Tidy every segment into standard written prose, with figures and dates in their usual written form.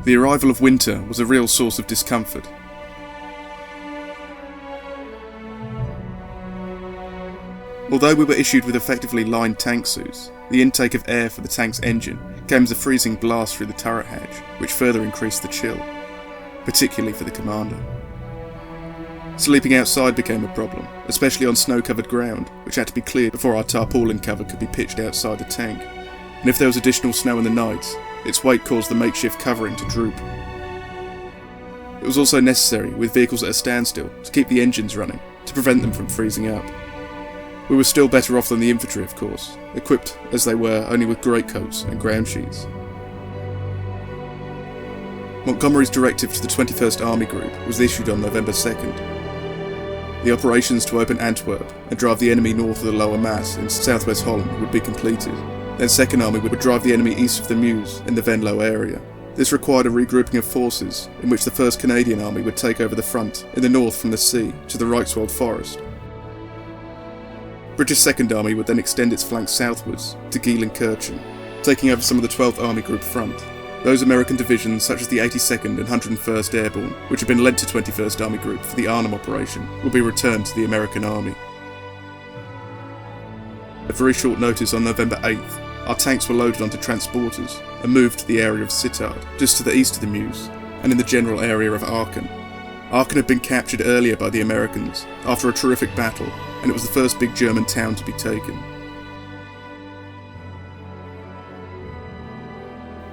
The arrival of winter was a real source of discomfort. Although we were issued with effectively lined tank suits, the intake of air for the tank's engine came as a freezing blast through the turret hatch, which further increased the chill, particularly for the commander. Sleeping outside became a problem, especially on snow-covered ground, which had to be cleared before our tarpaulin cover could be pitched outside the tank, and if there was additional snow in the night, its weight caused the makeshift covering to droop. It was also necessary, with vehicles at a standstill, to keep the engines running, to prevent them from freezing up. We were still better off than the infantry, of course, equipped as they were only with greatcoats and ground sheets. Montgomery's directive to the 21st Army Group was issued on November 2nd. The operations to open Antwerp and drive the enemy north of the Lower Maas in southwest Holland would be completed. Then 2nd Army would drive the enemy east of the Meuse in the Venlo area. This required a regrouping of forces, in which the 1st Canadian Army would take over the front in the north from the sea to the Reichswald Forest. British 2nd Army would then extend its flank southwards to Gielan-Kirchen, taking over some of the 12th Army Group front. Those American divisions, such as the 82nd and 101st Airborne, which had been lent to 21st Army Group for the Arnhem operation, would be returned to the American Army. At very short notice on November 8th, our tanks were loaded onto transporters and moved to the area of Sittard, just to the east of the Meuse, and in the general area of Aachen. Aachen had been captured earlier by the Americans, after a terrific battle, and it was the first big German town to be taken.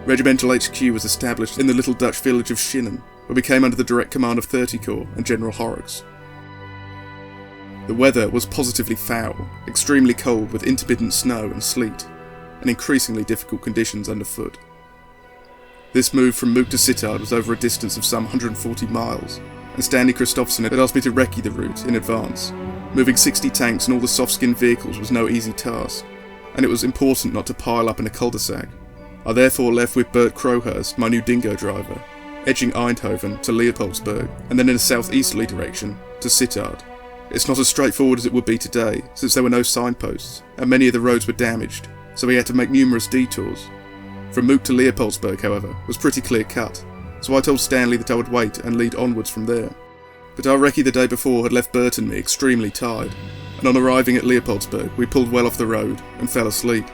Regimental HQ was established in the little Dutch village of Schinnen, where we came under the direct command of 30 Corps and General Horrocks. The weather was positively foul, extremely cold with intermittent snow and sleet, and increasingly difficult conditions underfoot. This move from Mook to Sittard was over a distance of some 140 miles, and Stanley Christopherson had asked me to recce the route in advance. Moving 60 tanks and all the soft-skinned vehicles was no easy task, and it was important not to pile up in a cul-de-sac. I therefore left with Bert Crowhurst, my new dingo driver, edging Eindhoven to Leopoldsburg, and then in a southeasterly direction to Sittard. It's not as straightforward as it would be today, since there were no signposts, and many of the roads were damaged, so we had to make numerous detours. From Mook to Leopoldsburg, however, was pretty clear-cut, so I told Stanley that I would wait and lead onwards from there. But our recce the day before had left Bert and me extremely tired, and on arriving at Leopoldsburg we pulled well off the road and fell asleep.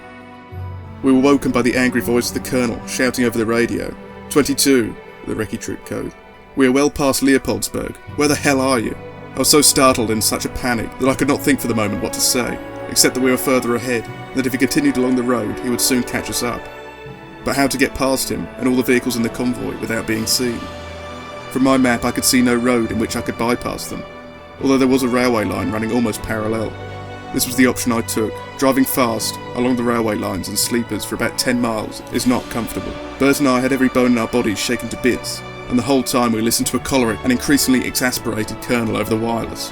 We were woken by the angry voice of the colonel shouting over the radio, 22, the recce troop code. We are well past Leopoldsburg. Where the hell are you? I was so startled and in such a panic that I could not think for the moment what to say, except that we were further ahead, and that if he continued along the road he would soon catch us up. But how to get past him and all the vehicles in the convoy without being seen? From my map I could see no road in which I could bypass them, although there was a railway line running almost parallel. This was the option I took. Driving fast along the railway lines and sleepers for about 10 miles is not comfortable. Bert and I had every bone in our bodies shaken to bits, and the whole time we listened to a choleric and increasingly exasperated colonel over the wireless.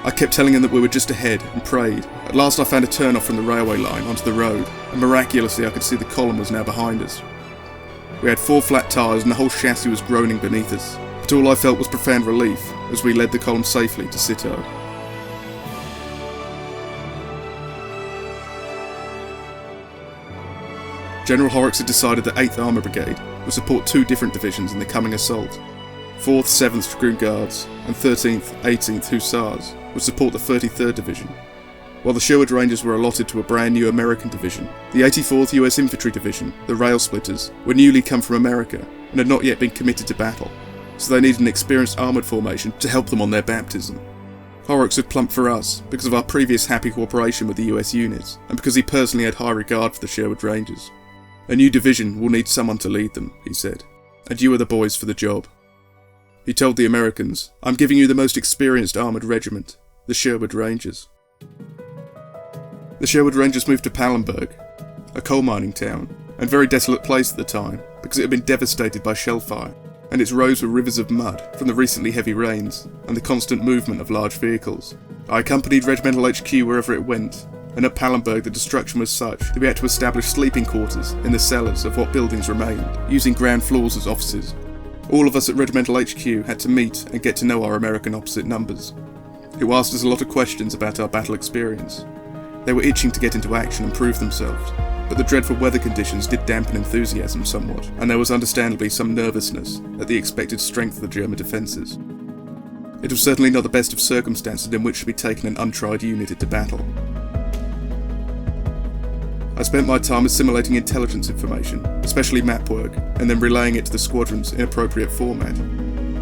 I kept telling him that we were just ahead and prayed. At last I found a turn-off from the railway line onto the road, and miraculously I could see the column was now behind us. We had 4 flat tyres and the whole chassis was groaning beneath us, but all I felt was profound relief as we led the column safely to Sittard. General Horrocks had decided that 8th Armour Brigade would support 2 different divisions in the coming assault. 4th, 7th Dragoon Guards and 13th, 18th Hussars would support the 33rd Division, while the Sherwood Rangers were allotted to a brand new American division. The 84th US Infantry Division, the Rail Splitters, were newly come from America and had not yet been committed to battle, so they needed an experienced armoured formation to help them on their baptism. Horrocks had plumped for us because of our previous happy cooperation with the US units, and because he personally had high regard for the Sherwood Rangers. A new division will need someone to lead them, he said, and you are the boys for the job. He told the Americans, I'm giving you the most experienced armoured regiment, the Sherwood Rangers. The Sherwood Rangers moved to Pallenberg, a coal mining town, and very desolate place at the time, because it had been devastated by shellfire, and its roads were rivers of mud from the recently heavy rains, and the constant movement of large vehicles. I accompanied Regimental HQ wherever it went, and at Pallenberg the destruction was such that we had to establish sleeping quarters in the cellars of what buildings remained, using ground floors as offices. All of us at Regimental HQ had to meet and get to know our American opposite numbers, who asked us a lot of questions about our battle experience. They were itching to get into action and prove themselves, but the dreadful weather conditions did dampen enthusiasm somewhat, and there was understandably some nervousness at the expected strength of the German defences. It was certainly not the best of circumstances in which to be taken an untried unit into battle. I spent my time assimilating intelligence information, especially map work, and then relaying it to the squadrons in appropriate format.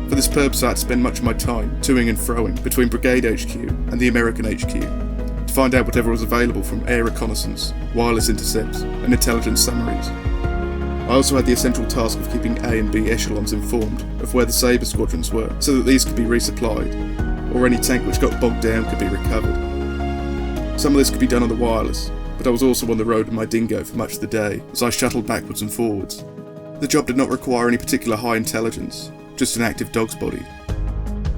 For this purpose I had to spend much of my time toing and froing between Brigade HQ and the American HQ, to find out whatever was available from air reconnaissance, wireless intercepts, and intelligence summaries. I also had the essential task of keeping A and B echelons informed of where the Sabre squadrons were, so that these could be resupplied, or any tank which got bogged down could be recovered. Some of this could be done on the wireless, but I was also on the road with my dingo for much of the day, as I shuttled backwards and forwards. The job did not require any particular high intelligence, just an active dog's body.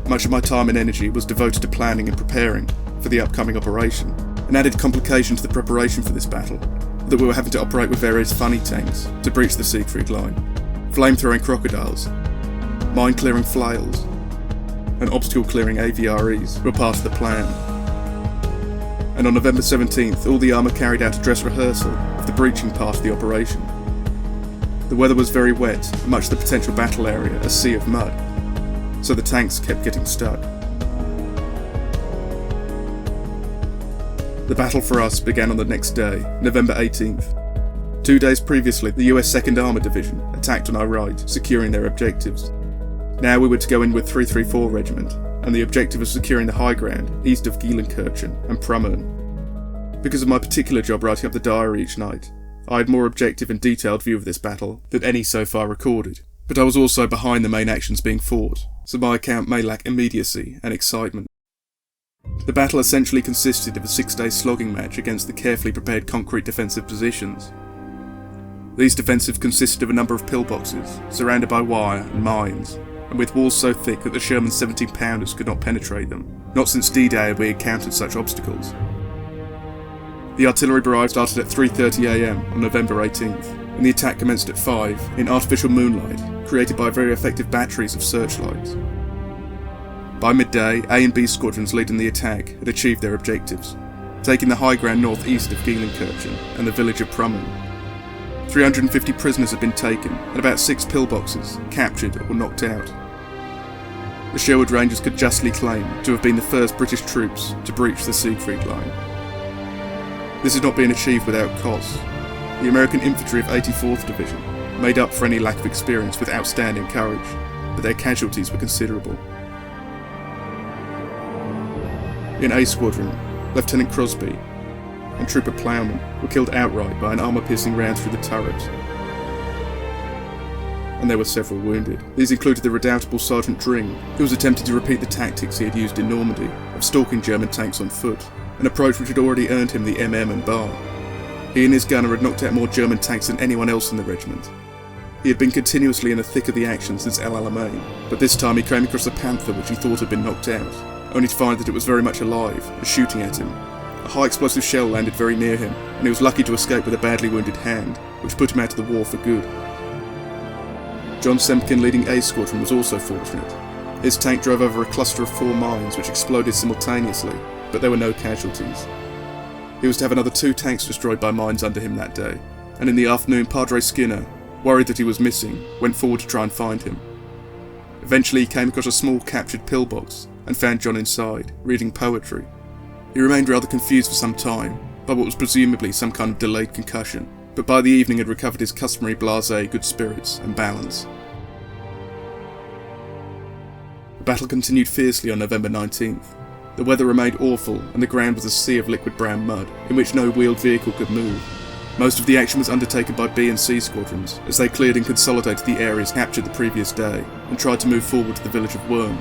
Much of my time and energy was devoted to planning and preparing for the upcoming operation. An added complication to the preparation for this battle, that we were having to operate with various funny tanks to breach the Siegfried line, flame-throwing crocodiles, mine-clearing flails, and obstacle-clearing AVREs were part of the plan. And on November 17th, all the armour carried out a dress rehearsal of the breaching part of the operation. The weather was very wet, and much of the potential battle area a sea of mud, so the tanks kept getting stuck. The battle for us began on the next day, November 18th. 2 days previously, the US 2nd Armoured Division attacked on our right, securing their objectives. Now we were to go in with 334 Regiment, and the objective of securing the high ground east of Gielenkirchen and Prummern. Because of my particular job writing up the diary each night, I had more objective and detailed view of this battle than any so far recorded, but I was also behind the main actions being fought, so my account may lack immediacy and excitement. The battle essentially consisted of a 6-day slogging match against the carefully prepared concrete defensive positions. These defensives consisted of a number of pillboxes, surrounded by wire and mines, and with walls so thick that the Sherman 17-pounders could not penetrate them, not since D-Day had we encountered such obstacles. The artillery barrage started at 3:30 AM on November 18th, and the attack commenced at 5 in artificial moonlight, created by very effective batteries of searchlights. By midday, A and B squadrons leading the attack had achieved their objectives, taking the high ground northeast of Gielenkirchen and the village of Prummern. 350 prisoners had been taken, and about 6 pillboxes captured or knocked out. The Sherwood Rangers could justly claim to have been the first British troops to breach the Siegfried line. This had not been achieved without cost. The American infantry of 84th Division made up for any lack of experience with outstanding courage, but their casualties were considerable. In A Squadron, Lieutenant Crosby and Trooper Plowman were killed outright by an armour-piercing round through the turret, and there were several wounded. These included the redoubtable Sergeant Dring, who was attempting to repeat the tactics he had used in Normandy of stalking German tanks on foot, an approach which had already earned him the MM and bar. He and his gunner had knocked out more German tanks than anyone else in the regiment. He had been continuously in the thick of the action since El Alamein, but this time he came across a panther which he thought had been knocked out, only to find that it was very much alive and shooting at him. A high explosive shell landed very near him, and he was lucky to escape with a badly wounded hand, which put him out of the war for good. John Semkin leading A Squadron was also fortunate. His tank drove over a cluster of 4 mines which exploded simultaneously, but there were no casualties. He was to have another 2 tanks destroyed by mines under him that day, and in the afternoon Padre Schinnen, worried that he was missing, went forward to try and find him. Eventually he came across a small captured pillbox and found John inside, reading poetry. He remained rather confused for some time by what was presumably some kind of delayed concussion, but by the evening had recovered his customary blasé good spirits and balance. The battle continued fiercely on November 19th. The weather remained awful and the ground was a sea of liquid brown mud, in which no wheeled vehicle could move. Most of the action was undertaken by B and C squadrons, as they cleared and consolidated the areas captured the previous day, and tried to move forward to the village of Worm.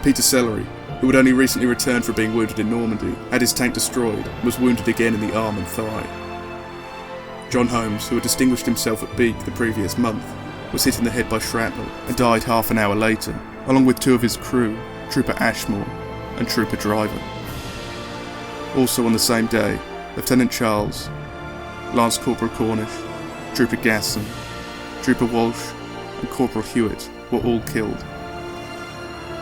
Peter Sellery, who had only recently returned from being wounded in Normandy, had his tank destroyed and was wounded again in the arm and thigh. John Holmes, who had distinguished himself at Beek the previous month, was hit in the head by shrapnel and died half an hour later, along with 2 of his crew, Trooper Ashmore and Trooper Driver. Also on the same day, Lieutenant Charles, Lance Corporal Cornish, Trooper Gasson, Trooper Walsh and Corporal Hewitt were all killed.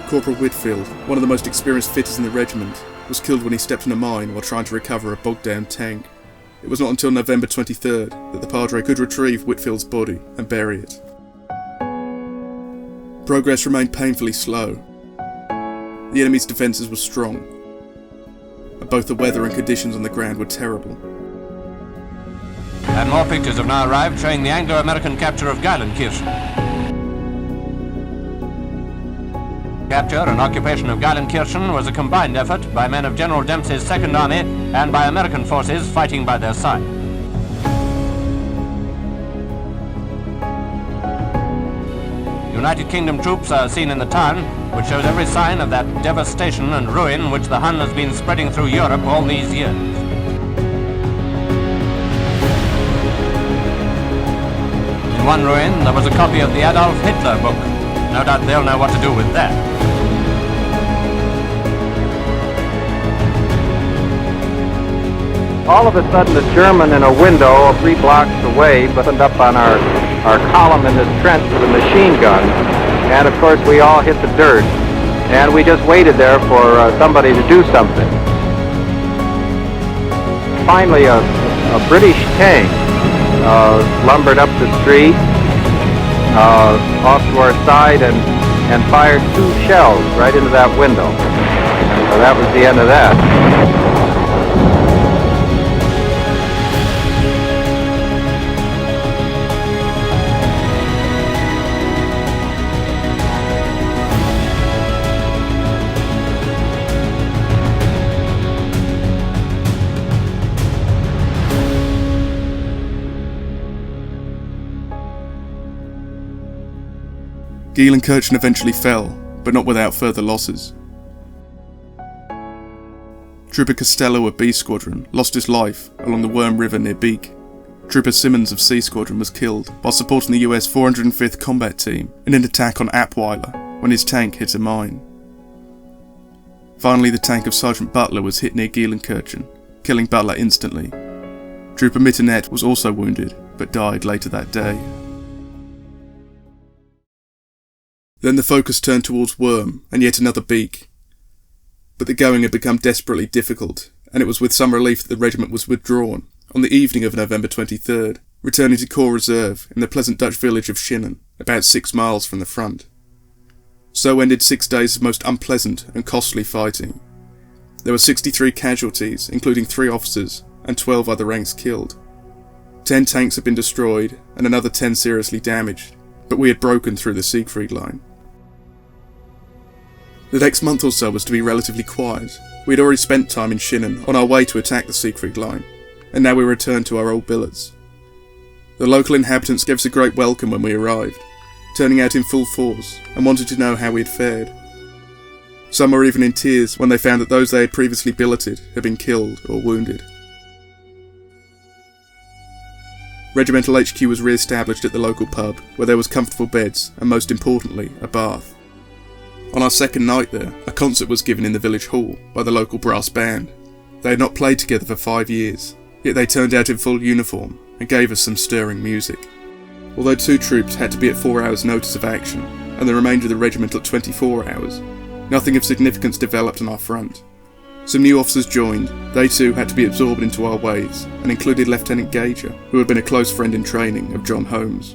Corporal Whitfield, one of the most experienced fitters in the regiment, was killed when he stepped in a mine while trying to recover a bogged-down tank. it was not until November 23rd that the Padre could retrieve Whitfield's body and bury it. Progress remained painfully slow. The enemy's defences were strong, and both the weather and conditions on the ground were terrible. And more pictures have now arrived showing the Anglo-American capture of Geilenkirchen. Capture and occupation of Geilenkirchen was a combined effort by men of General Dempsey's Second Army and by American forces fighting by their side. United Kingdom troops are seen in the town, which shows every sign of that devastation and ruin which the Hun has been spreading through Europe all these years. In one ruin, there was a copy of the Adolf Hitler book. No doubt they'll know what to do with that. All of a sudden, a German in a window 3 blocks away buttoned up on our column in this trench with a machine gun. And of course, we all hit the dirt. And we just waited there for somebody to do something. Finally, a British tank lumbered up the street off to our side and fired 2 shells right into that window. So that was the end of that. Geilenkirchen eventually fell, but not without further losses. Trooper Costello of B Squadron lost his life along the Worm River near Beek. Trooper Simmons of C Squadron was killed while supporting the US 405th Combat Team in an attack on Apweiler when his tank hit a mine. Finally, the tank of Sergeant Butler was hit near Geilenkirchen, killing Butler instantly. Trooper Mitternet was also wounded, but died later that day. Then the focus turned towards Worm and yet another Beek. But the going had become desperately difficult, and it was with some relief that the regiment was withdrawn on the evening of November 23rd, returning to Corps Reserve in the pleasant Dutch village of Schinnen, about 6 miles from the front. So ended 6 days of most unpleasant and costly fighting. There were 63 casualties, including 3 officers and 12 other ranks killed. 10 tanks had been destroyed and another 10 seriously damaged, but we had broken through the Siegfried line. The next month or so was to be relatively quiet. We had already spent time in Schinnen on our way to attack the Siegfried line, and now we returned to our old billets. The local inhabitants gave us a great welcome when we arrived, turning out in full force and wanted to know how we had fared. Some were even in tears when they found that those they had previously billeted had been killed or wounded. Regimental HQ was re-established at the local pub, where there was comfortable beds and, most importantly, a bath. On our second night there, a concert was given in the village hall by the local brass band. They had not played together for 5 years, yet they turned out in full uniform and gave us some stirring music. Although 2 troops had to be at 4 hours' notice of action, and the remainder of the regiment at 24 hours, nothing of significance developed on our front. Some new officers joined. They too had to be absorbed into our ways, and included Lieutenant Gauger, who had been a close friend in training of John Holmes.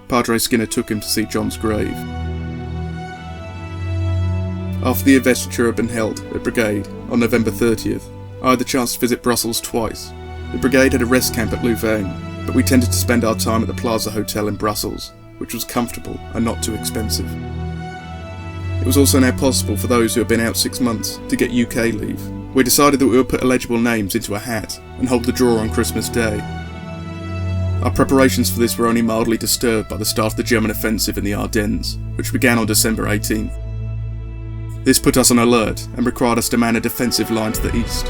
Padre Skinner took him to see John's grave. After the investiture had been held at Brigade on November 30th, I had the chance to visit Brussels twice. The Brigade had a rest camp at Louvain, but we tended to spend our time at the Plaza Hotel in Brussels, which was comfortable and not too expensive. It was also now possible for those who had been out 6 months to get UK leave. We decided that we would put illegible names into a hat and hold the draw on Christmas Day. Our preparations for this were only mildly disturbed by the start of the German offensive in the Ardennes, which began on December 18th. This put us on alert and required us to man a defensive line to the east,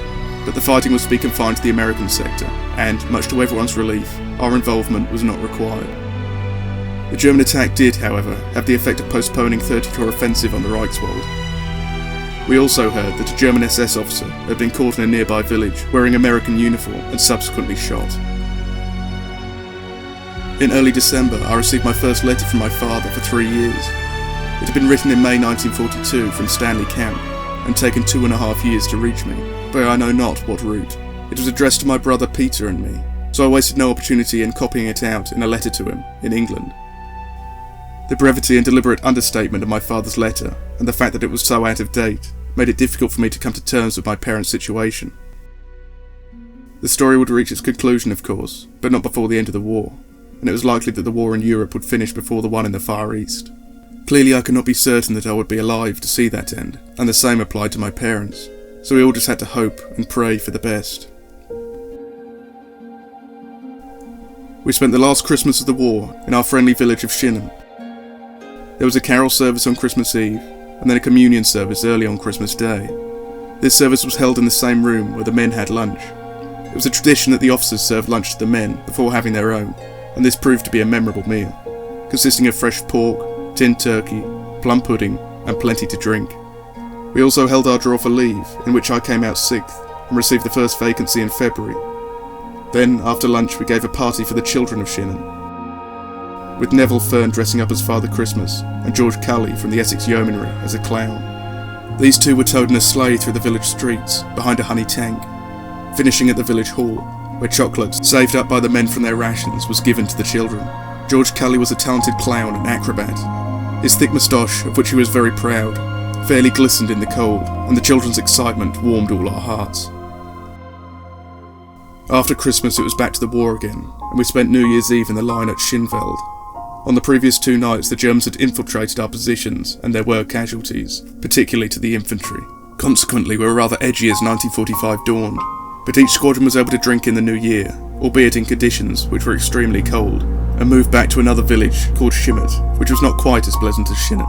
but the fighting was to be confined to the American sector, and, much to everyone's relief, our involvement was not required. The German attack did, however, have the effect of postponing 30 Corps offensive on the Reichswald. We also heard that a German SS officer had been caught in a nearby village wearing American uniform and subsequently shot. In early December, I received my first letter from my father for 3 years. It had been written in May 1942 from Stanley Camp, and taken 2.5 years to reach me, by I know not what route. It was addressed to my brother Peter and me, so I wasted no opportunity in copying it out in a letter to him, in England. The brevity and deliberate understatement of my father's letter, and the fact that it was so out of date, made it difficult for me to come to terms with my parents' situation. The story would reach its conclusion, of course, but not before the end of the war, and it was likely that the war in Europe would finish before the one in the Far East. Clearly I could not be certain that I would be alive to see that end, and the same applied to my parents, so we all just had to hope and pray for the best. We spent the last Christmas of the war in our friendly village of Schinnen. There was a carol service on Christmas Eve, and then a communion service early on Christmas Day. This service was held in the same room where the men had lunch. It was a tradition that the officers served lunch to the men before having their own, and this proved to be a memorable meal, consisting of fresh pork, tinned turkey, plum pudding, and plenty to drink. We also held our draw for leave, in which I came out 6th, and received the first vacancy in February. Then, after lunch, we gave a party for the children of Schinnen, with Neville Fern dressing up as Father Christmas, and George Cully from the Essex Yeomanry as a clown. These two were towed in a sleigh through the village streets, behind a honey tank, finishing at the village hall, where chocolate, saved up by the men from their rations, was given to the children. George Cully was a talented clown and acrobat. His thick moustache, of which he was very proud, fairly glistened in the cold, and the children's excitement warmed all our hearts. After Christmas it was back to the war again, and we spent New Year's Eve in the line at Schinnveld. On the previous 2 nights the Germans had infiltrated our positions, and there were casualties, particularly to the infantry. Consequently we were rather edgy as 1945 dawned, but each squadron was able to drink in the new year, albeit in conditions which were extremely cold, and moved back to another village called Schimmet, which was not quite as pleasant as Schinnen.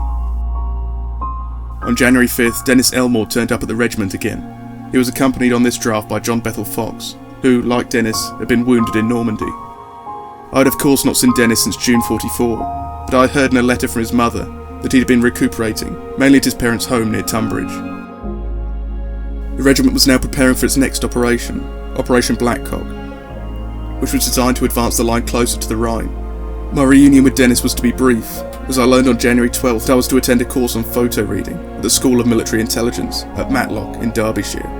On January 5th, Dennis Elmore turned up at the regiment again. He was accompanied on this draft by John Bethel Fox, who, like Dennis, had been wounded in Normandy. I had of course not seen Dennis since June 44, but I had heard in a letter from his mother that he had been recuperating, mainly at his parents' home near Tunbridge. The regiment was now preparing for its next operation, Operation Blackcock, which was designed to advance the line closer to the Rhine. My reunion with Dennis was to be brief, as I learned on January 12th that I was to attend a course on photo reading at the School of Military Intelligence at Matlock in Derbyshire.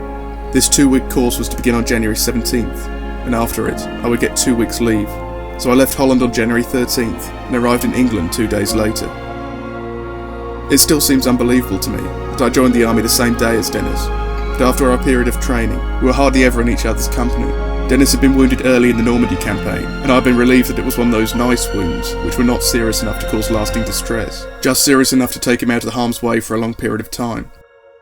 This 2-week course was to begin on January 17th, and after it I would get 2 weeks leave, so I left Holland on January 13th and arrived in England 2 days later. It still seems unbelievable to me that I joined the army the same day as Dennis, but after our period of training we were hardly ever in each other's company. Dennis had been wounded early in the Normandy campaign, and I had been relieved that it was one of those nice wounds which were not serious enough to cause lasting distress, just serious enough to take him out of the harm's way for a long period of time.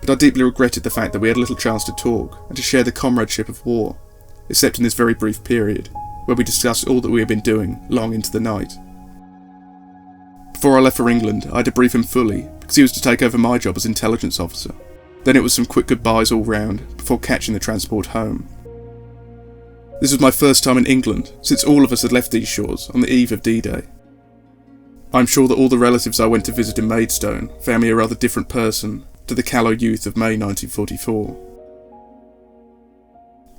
But I deeply regretted the fact that we had little chance to talk and to share the comradeship of war, except in this very brief period, where we discussed all that we had been doing long into the night. Before I left for England, I had to brief him fully, because he was to take over my job as intelligence officer. Then it was some quick goodbyes all round, before catching the transport home. This was my first time in England, since all of us had left these shores on the eve of D-Day. I'm sure that all the relatives I went to visit in Maidstone found me a rather different person to the callow youth of May 1944.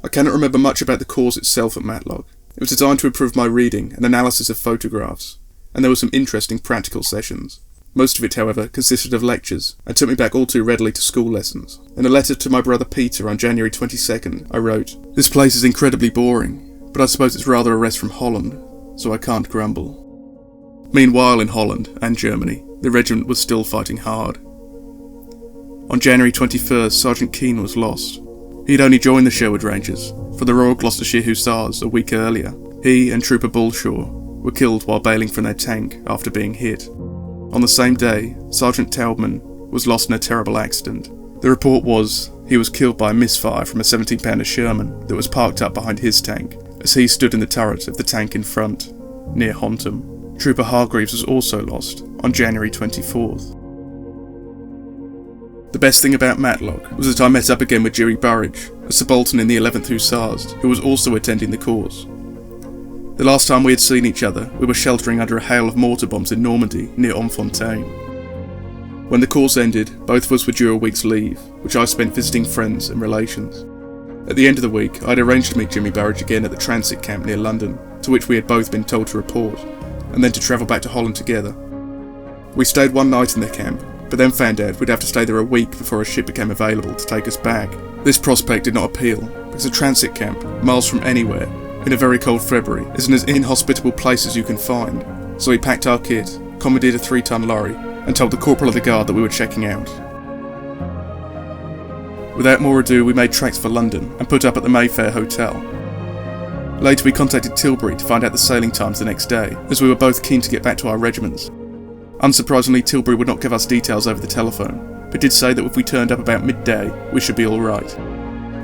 I cannot remember much about the course itself at Matlock. It was designed to improve my reading and analysis of photographs, and there were some interesting practical sessions. Most of it, however, consisted of lectures, and took me back all too readily to school lessons. In a letter to my brother Peter on January 22nd, I wrote, "This place is incredibly boring, but I suppose it's rather a rest from Holland, so I can't grumble." Meanwhile in Holland and Germany, the regiment was still fighting hard. On January 21st, Sergeant Keane was lost. He had only joined the Sherwood Rangers for the Royal Gloucestershire Hussars a week earlier. He and Trooper Bullshaw were killed while bailing from their tank after being hit. On the same day, Sergeant Taubman was lost in a terrible accident. The report was he was killed by a misfire from a 17-pounder Sherman that was parked up behind his tank, as he stood in the turret of the tank in front, near Hontham. Trooper Hargreaves was also lost on January 24th. The best thing about Matlock was that I met up again with Jerry Burridge, a subaltern in the 11th Hussars, who was also attending the course. The last time we had seen each other, we were sheltering under a hail of mortar bombs in Normandy, near Enfontaine. When the course ended, both of us were due a week's leave, which I spent visiting friends and relations. At the end of the week, I had arranged to meet Jimmy Burridge again at the transit camp near London, to which we had both been told to report, and then to travel back to Holland together. We stayed one night in the camp, but then found out we'd have to stay there a week before a ship became available to take us back. This prospect did not appeal, It's a transit camp, miles from anywhere, in a very cold February. It's an as inhospitable place as you can find. So we packed our kit, commandeered a 3-ton lorry, and told the corporal of the guard that we were checking out. Without more ado, we made tracks for London and put up at the Mayfair Hotel. Later we contacted Tilbury to find out the sailing times the next day, as we were both keen to get back to our regiments. Unsurprisingly, Tilbury would not give us details over the telephone, but did say that if we turned up about midday, we should be alright.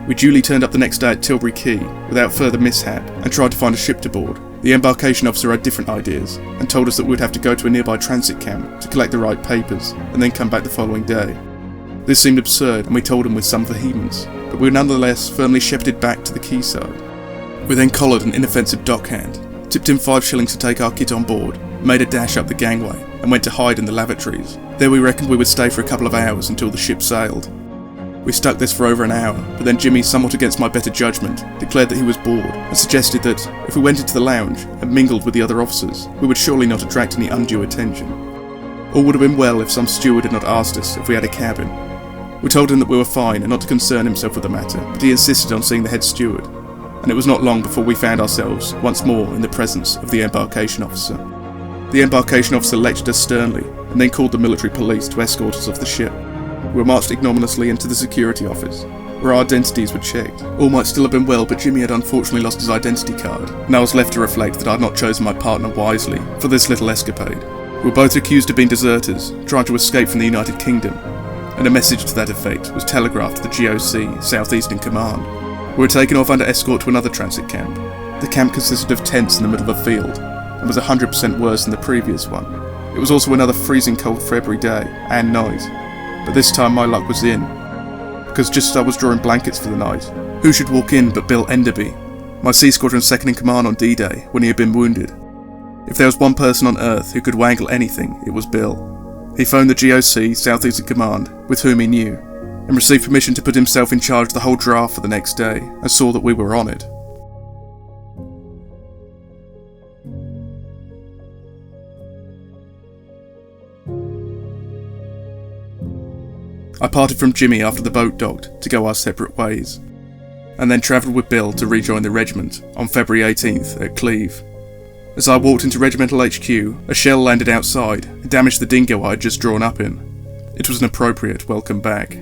We duly turned up the next day at Tilbury Quay, without further mishap, and tried to find a ship to board. The embarkation officer had different ideas, and told us that we would have to go to a nearby transit camp to collect the right papers, and then come back the following day. This seemed absurd, and we told him with some vehemence, but we were nonetheless firmly shepherded back to the quayside. We then collared an inoffensive dockhand, tipped him 5 shillings to take our kit on board, made a dash up the gangway, and went to hide in the lavatories. There we reckoned we would stay for a couple of hours until the ship sailed. We stuck this for over an hour, but then Jimmy, somewhat against my better judgment, declared that he was bored, and suggested that, if we went into the lounge and mingled with the other officers, we would surely not attract any undue attention. All would have been well if some steward had not asked us if we had a cabin. We told him that we were fine and not to concern himself with the matter, but he insisted on seeing the head steward, and it was not long before we found ourselves once more in the presence of the embarkation officer. The embarkation officer lectured us sternly, and then called the military police to escort us off the ship. We were marched ignominiously into the security office, where our identities were checked. All might still have been well, but Jimmy had unfortunately lost his identity card, and I was left to reflect that I had not chosen my partner wisely for this little escapade. We were both accused of being deserters, trying to escape from the United Kingdom, and a message to that effect was telegraphed to the GOC South Eastern Command. We were taken off under escort to another transit camp. The camp consisted of tents in the middle of a field, and was 100% worse than the previous one. It was also another freezing cold February day and night, but this time my luck was in, because just as I was drawing blankets for the night, who should walk in but Bill Enderby, my Sea Squadron second in command on D-Day when he had been wounded. If there was one person on Earth who could wangle anything, it was Bill. He phoned the GOC South Eastern Command, with whom he knew, and received permission to put himself in charge of the whole draft for the next day, and saw that we were on it. I parted from Jimmy after the boat docked to go our separate ways, and then travelled with Bill to rejoin the regiment on February 18th at Cleve. As I walked into Regimental HQ, a shell landed outside and damaged the dingo I had just drawn up in. It was an appropriate welcome back.